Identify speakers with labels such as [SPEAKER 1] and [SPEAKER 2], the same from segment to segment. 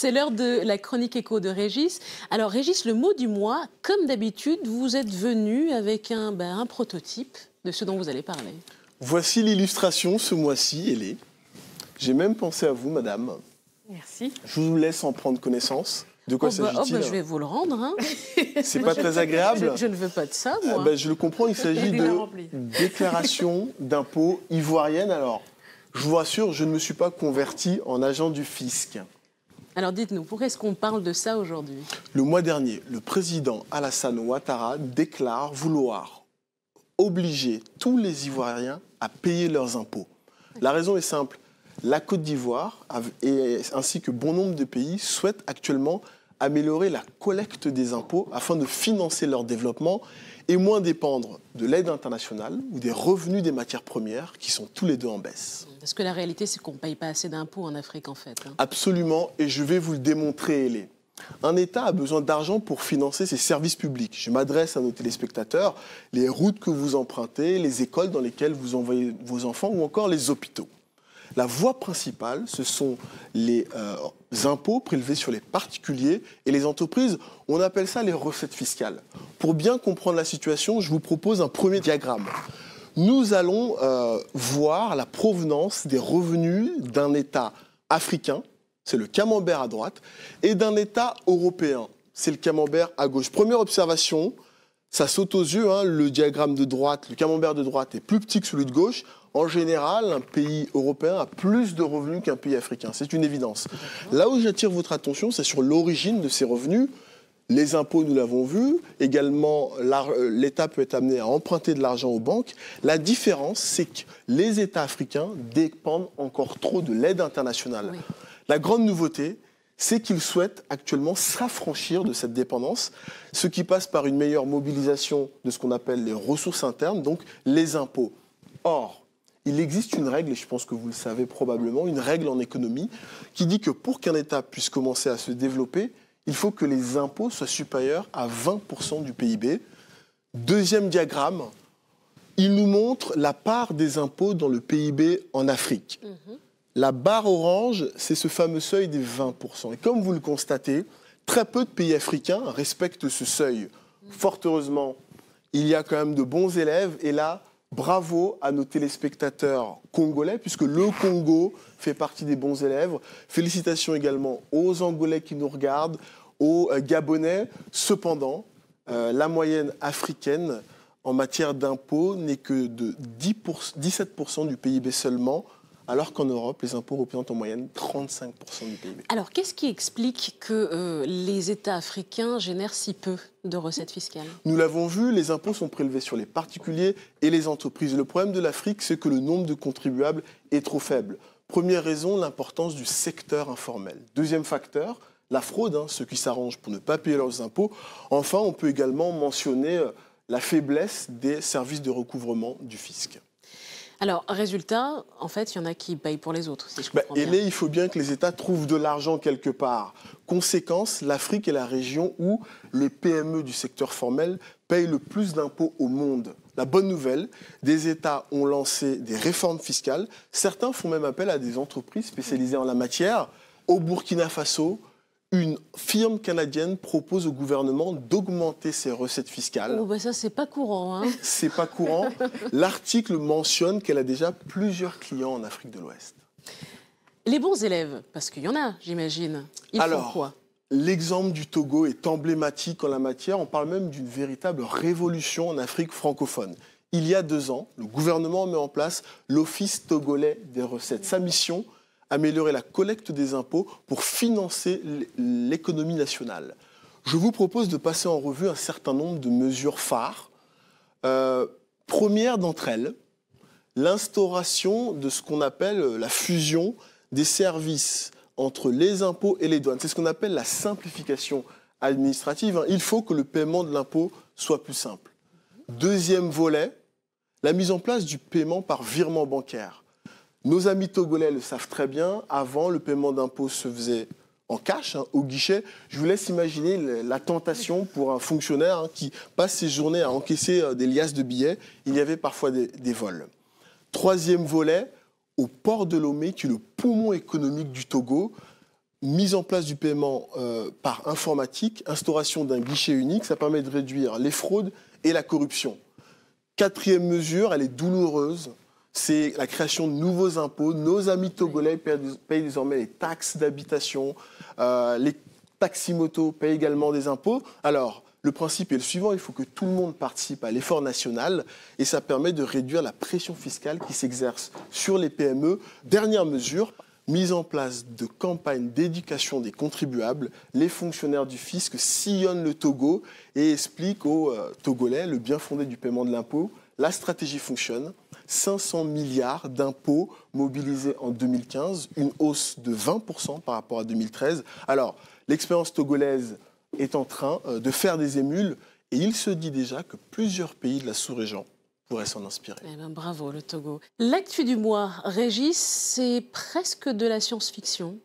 [SPEAKER 1] C'est l'heure de la chronique écho de Régis. Alors Régis, le mot du mois, comme d'habitude, vous êtes venu avec un prototype de ce dont vous allez parler.
[SPEAKER 2] Voici l'illustration ce mois-ci, elle est. J'ai même pensé à vous, madame.
[SPEAKER 1] Merci.
[SPEAKER 2] Je vous laisse en prendre connaissance. De quoi s'agit-il?
[SPEAKER 1] Je vais vous le rendre. Hein.
[SPEAKER 2] C'est pas très agréable.
[SPEAKER 1] Je ne veux pas de ça, moi.
[SPEAKER 2] Je le comprends, il s'agit de déclaration d'impôt ivoirienne. Alors, je vous rassure, je ne me suis pas converti en agent du fisc.
[SPEAKER 1] Alors dites-nous, pourquoi est-ce qu'on parle de ça aujourd'hui?
[SPEAKER 2] Le mois dernier, le président Alassane Ouattara déclare vouloir obliger tous les Ivoiriens à payer leurs impôts. La raison est simple. La Côte d'Ivoire, ainsi que bon nombre de pays, souhaitent actuellement améliorer la collecte des impôts afin de financer leur développement et moins dépendre de l'aide internationale ou des revenus des matières premières qui sont tous les deux en baisse.
[SPEAKER 1] Parce que la réalité, c'est qu'on ne paye pas assez d'impôts en Afrique, en fait. Hein.
[SPEAKER 2] Absolument, et je vais vous le démontrer, Hélène. Un État a besoin d'argent pour financer ses services publics. Je m'adresse à nos téléspectateurs, les routes que vous empruntez, les écoles dans lesquelles vous envoyez vos enfants ou encore les hôpitaux. La voie principale, ce sont les impôts prélevés sur les particuliers et les entreprises. On appelle ça les recettes fiscales. Pour bien comprendre la situation, je vous propose un premier diagramme. Nous allons voir la provenance des revenus d'un État africain, c'est le camembert à droite, et d'un État européen, c'est le camembert à gauche. Première observation, ça saute aux yeux, hein, le diagramme de droite, le camembert de droite est plus petit que celui de gauche. En général, un pays européen a plus de revenus qu'un pays africain. C'est une évidence. Là où j'attire votre attention, c'est sur l'origine de ces revenus. Les impôts, nous l'avons vu. Également, l'État peut être amené à emprunter de l'argent aux banques. La différence, c'est que les États africains dépendent encore trop de l'aide internationale. Oui. La grande nouveauté, c'est qu'ils souhaitent actuellement s'affranchir de cette dépendance, ce qui passe par une meilleure mobilisation de ce qu'on appelle les ressources internes, donc les impôts. Or, il existe une règle, et je pense que vous le savez probablement, une règle en économie qui dit que pour qu'un État puisse commencer à se développer, il faut que les impôts soient supérieurs à 20% du PIB. Deuxième diagramme, il nous montre la part des impôts dans le PIB en Afrique. La barre orange, c'est ce fameux seuil des 20%. Et comme vous le constatez, très peu de pays africains respectent ce seuil. Fort heureusement, il y a quand même de bons élèves, et là, bravo à nos téléspectateurs congolais, puisque le Congo fait partie des bons élèves. Félicitations également aux Angolais qui nous regardent, aux Gabonais. Cependant, la moyenne africaine en matière d'impôts n'est que de 17% du PIB seulement, alors qu'en Europe, les impôts représentent en moyenne 35% du PIB.
[SPEAKER 1] Alors, qu'est-ce qui explique que les États africains génèrent si peu de recettes fiscales?
[SPEAKER 2] Nous l'avons vu, les impôts sont prélevés sur les particuliers et les entreprises. Le problème de l'Afrique, c'est que le nombre de contribuables est trop faible. Première raison, l'importance du secteur informel. Deuxième facteur, la fraude, ceux qui s'arrangent pour ne pas payer leurs impôts. Enfin, on peut également mentionner la faiblesse des services de recouvrement du fisc.
[SPEAKER 1] Alors, résultat, en fait, il y en a qui payent pour les autres, si je comprends bien.
[SPEAKER 2] Il faut bien que les États trouvent de l'argent quelque part. Conséquence, l'Afrique est la région où les PME du secteur formel payent le plus d'impôts au monde. La bonne nouvelle, des États ont lancé des réformes fiscales. Certains font même appel à des entreprises spécialisées en la matière. Au Burkina Faso, une firme canadienne propose au gouvernement d'augmenter ses recettes fiscales.
[SPEAKER 1] Oh, ça, c'est pas courant, hein.
[SPEAKER 2] C'est pas courant. L'article mentionne qu'elle a déjà plusieurs clients en Afrique de l'Ouest.
[SPEAKER 1] Les bons élèves, parce qu'il y en a, j'imagine, ils font quoi?
[SPEAKER 2] L'exemple du Togo est emblématique en la matière. On parle même d'une véritable révolution en Afrique francophone. Il y a 2 ans, le gouvernement met en place l'Office togolais des recettes. Sa mission, améliorer la collecte des impôts pour financer l'économie nationale. Je vous propose de passer en revue un certain nombre de mesures phares. Première d'entre elles, l'instauration de ce qu'on appelle la fusion des services entre les impôts et les douanes. C'est ce qu'on appelle la simplification administrative. Il faut que le paiement de l'impôt soit plus simple. Deuxième volet, la mise en place du paiement par virement bancaire. Nos amis togolais le savent très bien, avant, le paiement d'impôts se faisait en cash, au guichet. Je vous laisse imaginer la tentation pour un fonctionnaire qui passe ses journées à encaisser des liasses de billets. Il y avait parfois des vols. Troisième volet, au port de Lomé, qui est le poumon économique du Togo, mise en place du paiement par informatique, instauration d'un guichet unique, ça permet de réduire les fraudes et la corruption. Quatrième mesure, elle est douloureuse, c'est la création de nouveaux impôts. Nos amis togolais payent désormais les taxes d'habitation, les taximotos payent également des impôts. Alors, le principe est le suivant, il faut que tout le monde participe à l'effort national et ça permet de réduire la pression fiscale qui s'exerce sur les PME. Dernière mesure, mise en place de campagnes d'éducation des contribuables. Les fonctionnaires du fisc sillonnent le Togo et expliquent aux Togolais le bien fondé du paiement de l'impôt. La stratégie fonctionne. 500 milliards d'impôts mobilisés en 2015, une hausse de 20% par rapport à 2013. Alors, l'expérience togolaise est en train de faire des émules et il se dit déjà que plusieurs pays de la sous-région pourraient s'en inspirer.
[SPEAKER 1] Eh ben, bravo le Togo. L'actu du mois, Régis, c'est presque de la science-fiction.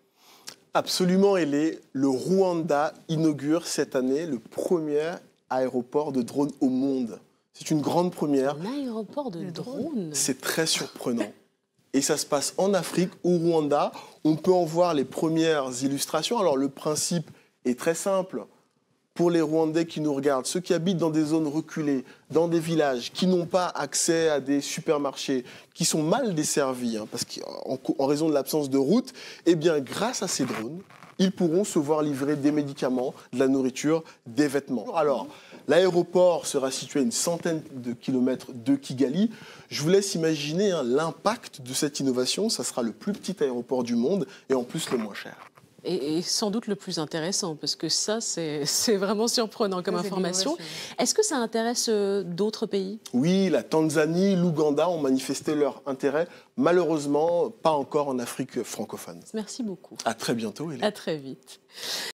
[SPEAKER 2] Absolument, le Rwanda inaugure cette année le premier aéroport de drones au monde. C'est une grande première.
[SPEAKER 1] Un aéroport de drones.
[SPEAKER 2] C'est très surprenant. Et ça se passe en Afrique, au Rwanda. On peut en voir les premières illustrations. Alors le principe est très simple. Pour les Rwandais qui nous regardent, ceux qui habitent dans des zones reculées, dans des villages, qui n'ont pas accès à des supermarchés, qui sont mal desservis, parce qu'en raison de l'absence de route, eh bien, grâce à ces drones, ils pourront se voir livrer des médicaments, de la nourriture, des vêtements. Alors, l'aéroport sera situé à une centaine de kilomètres de Kigali. Je vous laisse imaginer l'impact de cette innovation. Ça sera le plus petit aéroport du monde et en plus le moins cher.
[SPEAKER 1] Et sans doute le plus intéressant, parce que ça, c'est vraiment surprenant comme information. Est-ce que ça intéresse d'autres pays?
[SPEAKER 2] Oui, la Tanzanie, l'Ouganda ont manifesté leur intérêt. Malheureusement, pas encore en Afrique francophone.
[SPEAKER 1] Merci beaucoup.
[SPEAKER 2] À très bientôt, Hélène.
[SPEAKER 1] À très vite.